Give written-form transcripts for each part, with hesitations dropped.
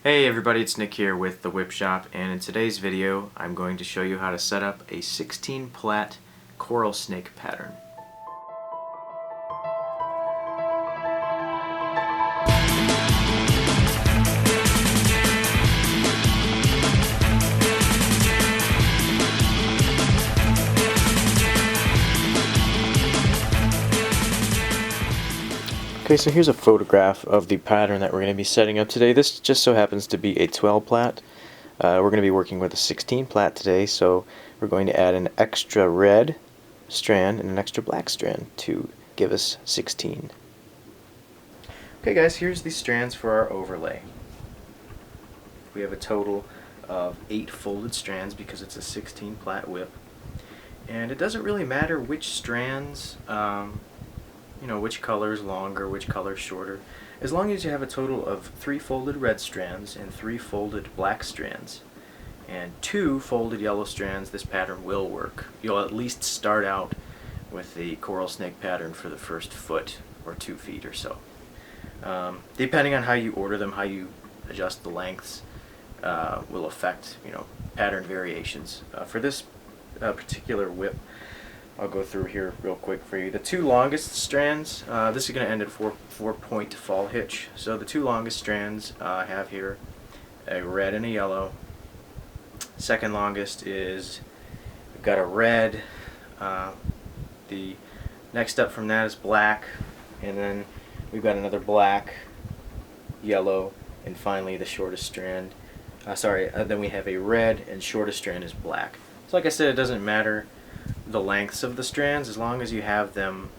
Hey everybody, it's Nick here with the Whip Shop, and in today's video I'm going to show you how to set up a 16 plait coral snake pattern. Okay, so here's a photograph of the pattern that we're going to be setting up today. This just so happens to be a 12 plait. We're going to be working with a 16 plait today, so we're going to add an extra red strand and an extra black strand to give us 16. Okay guys, here's the strands for our overlay. We have a total of 8 folded strands because it's a 16 plait whip. And it doesn't really matter which strands, which color is longer, which color is shorter. As long as you have a total of 3 folded red strands and 3 folded black strands and 2 folded yellow strands, this pattern will work. You'll at least start out with the coral snake pattern for the first foot or 2 feet or so. Depending on how you order them, how you adjust the lengths will affect pattern variations. For this particular whip, I'll go through here real quick for you. The 2 longest strands, this is going to end at 4-point fall hitch. So the 2 longest strands I have here a red and a yellow. Second longest is we've got a red. The next up from that is black, and then we've got another black, yellow, and finally the shortest strand. Then we have a red, and shortest strand is black. So like I said, it doesn't matter the lengths of the strands as long as you have them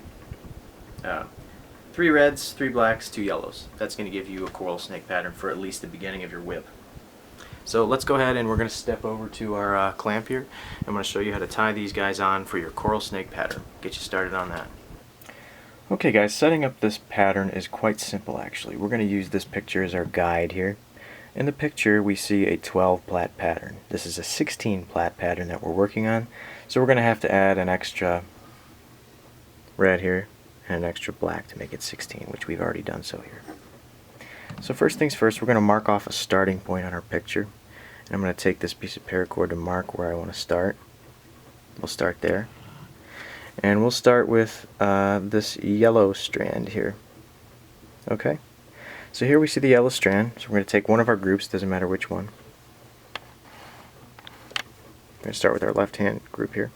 3 reds, 3 blacks, 2 yellows. That's going to give you a coral snake pattern for at least the beginning of your whip. So let's go ahead and we're going to step over to our clamp here. I'm going to show you how to tie these guys on for your coral snake pattern. Get you started on that. Okay guys, setting up this pattern is quite simple actually. We're going to use this picture as our guide here. In the picture we see a 12 plait pattern. This is a 16 plait pattern that we're working on. So we're going to have to add an extra red here and an extra black to make it 16, which we've already done so here. So first things first, we're going to mark off a starting point on our picture. And I'm going to take this piece of paracord to mark where I want to start. We'll start there. And we'll start with this yellow strand here. Okay? So here we see the yellow strand. So we're going to take one of our groups, doesn't matter which one. We're going to start with our left hand group here.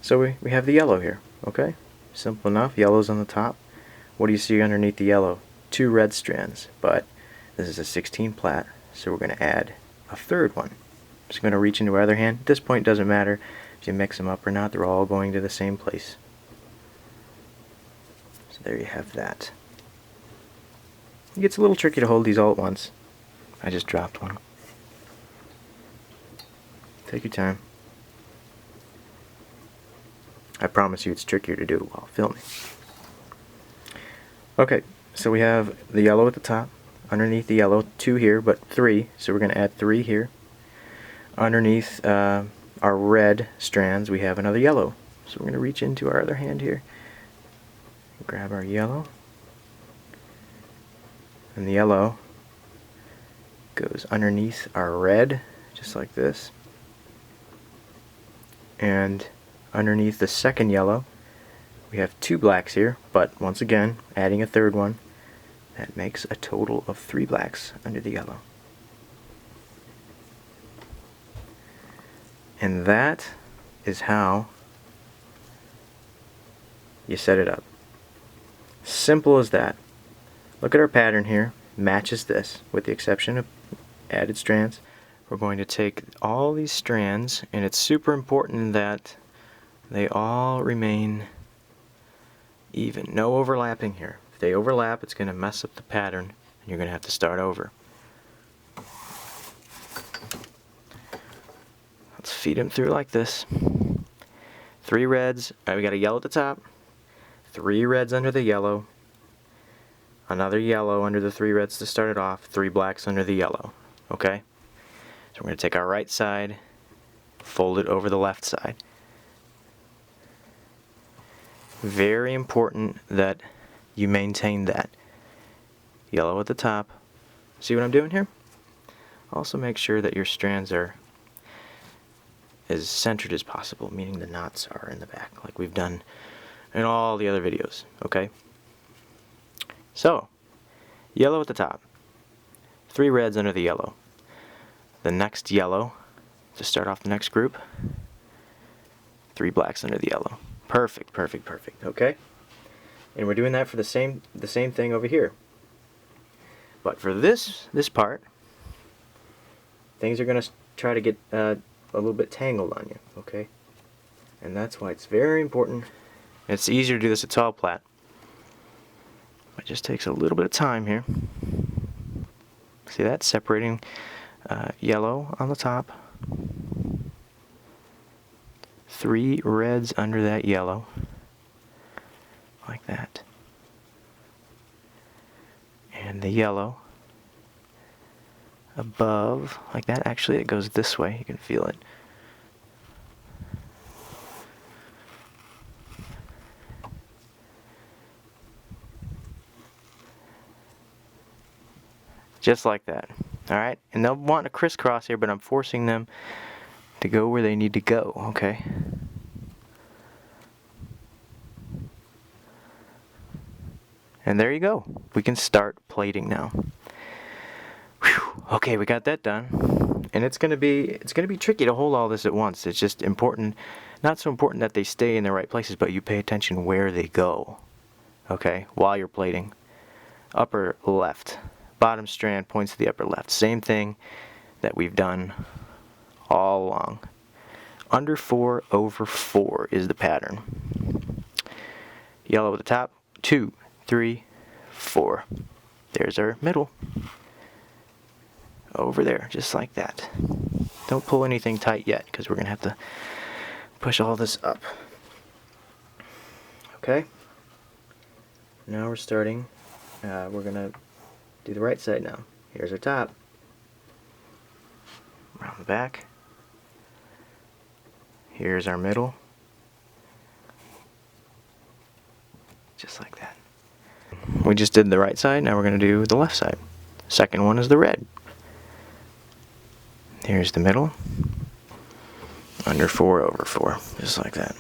So we have the yellow here. Okay? Simple enough. Yellow's on the top. What do you see underneath the yellow? 2 red strands, but this is a 16 plait, so we're going to add a third one. Just going to reach into our other hand. At this point, it doesn't matter if you mix them up or not, they're all going to the same place. So there you have that. It gets a little tricky to hold these all at once. I just dropped one. Take your time. I promise you it's trickier to do while filming. Okay. So we have the yellow at the top, underneath the yellow, 2 here, but 3, so we're going to add 3 here. Underneath our red strands, we have another yellow. So we're going to reach into our other hand here, grab our yellow, and the yellow goes underneath our red, just like this. And underneath the second yellow, we have 2 blacks here, but once again, adding a third one, that makes a total of 3 blacks under the yellow. And that is how you set it up. Simple as that. Look at our pattern here. Matches this, with the exception of added strands. We're going to take all these strands, and it's super important that they all remain even. No overlapping here. If they overlap, it's going to mess up the pattern and you're going to have to start over. Let's feed them through like this. 3 reds. We got a yellow at the top. 3 reds under the yellow. Another yellow under the 3 reds to start it off. 3 blacks under the yellow. Okay? So we're going to take our right side, fold it over the left side. Very important that you maintain that. Yellow at the top. See what I'm doing here? Also make sure that your strands are as centered as possible, meaning the knots are in the back, like we've done in all the other videos, okay? So, yellow at the top, 3 reds under the yellow. The next yellow, to start off the next group, 3 blacks under the yellow. Perfect, perfect, perfect, okay? And we're doing that for the same thing over here. But for this part, things are going to try to get a little bit tangled on you, okay? And that's why it's very important. It's easier to do this at tall plait. It just takes a little bit of time here. See that? Separating yellow on the top. 3 reds under that yellow. Like that. And the yellow above, like that. Actually, it goes this way. You can feel it. Just like that. Alright? And they'll want to crisscross here, but I'm forcing them to go where they need to go, okay? And there you go. We can start plating now. Whew. Okay, we got that done. And it's gonna be tricky to hold all this at once. It's just important, not so important that they stay in the right places, but you pay attention where they go. Okay, while you're plating. Upper left. Bottom strand points to the upper left. Same thing that we've done all along. Under 4 over 4 is the pattern. Yellow at the top. 2, 3, 4. There's our middle. Over there, just like that. Don't pull anything tight yet, because we're going to have to push all this up. Okay? Now we're starting. We're going to do the right side now. Here's our top. Around the back. Here's our middle. Just like that. We just did the right side, now we're going to do the left side. Second one is the red. Here's the middle. Under 4 over 4. Just like that.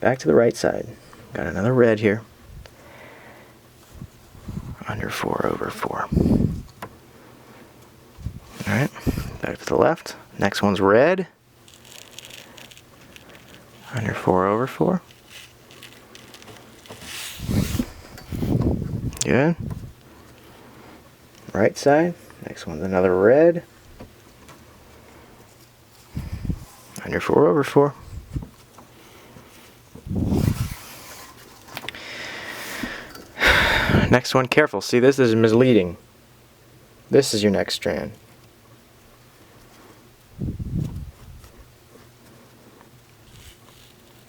Back to the right side. Got another red here. Under 4 over 4. Alright, back to the left. Next one's red. Under 4 over 4. Good. Right side. Next one's another red. Under 4 over 4. Next one, careful. See, this is misleading. This is your next strand.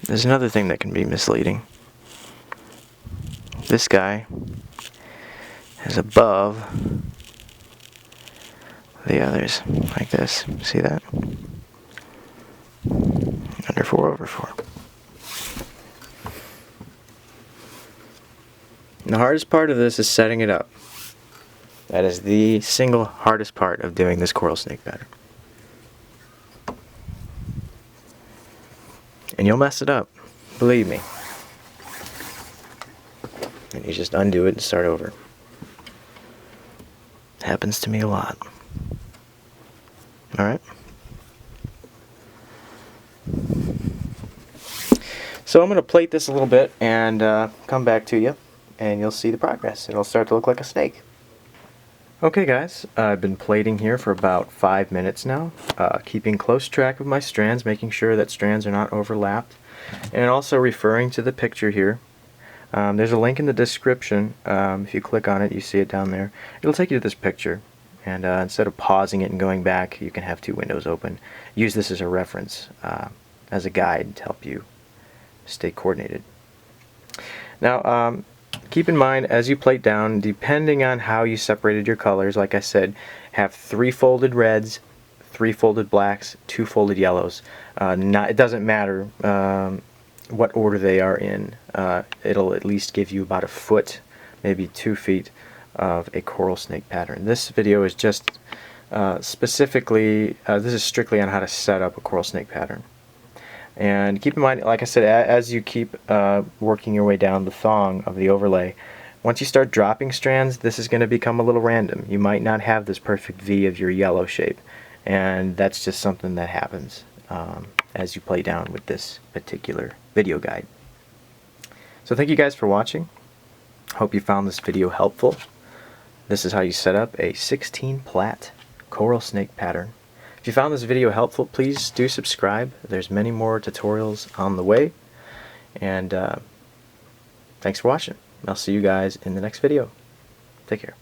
There's another thing that can be misleading. This guy is above the others, like this. See that? Under 4 over 4. And the hardest part of this is setting it up. That is the single hardest part of doing this coral snake pattern. And you'll mess it up, believe me. And you just undo it and start over. It happens to me a lot. Alright? So I'm going to plate this a little bit and come back to you, and you'll see the progress. It'll start to look like a snake. Okay guys, I've been plating here for about 5 minutes now, keeping close track of my strands, making sure that strands are not overlapped, and also referring to the picture here. There's a link in the description. If you click on it, you see it down there. It'll take you to this picture, and instead of pausing it and going back, you can have 2 windows open. Use this as a reference, as a guide to help you stay coordinated. Now, keep in mind, as you plate down, depending on how you separated your colors, like I said, have 3 folded reds, 3 folded blacks, 2 folded yellows. It doesn't matter what order they are in. It'll at least give you about a foot, maybe 2 feet of a coral snake pattern. This video is just Specifically, this is strictly on how to set up a coral snake pattern. And keep in mind, like I said, as you keep working your way down the thong of the overlay, once you start dropping strands, this is going to become a little random. You might not have this perfect V of your yellow shape, and that's just something that happens as you play down with this particular video guide. So thank you guys for watching. Hope you found this video helpful. This is how you set up a 16 plait coral snake pattern. If you found this video helpful, please do subscribe. There's many more tutorials on the way. And thanks for watching. I'll see you guys in the next video. Take care.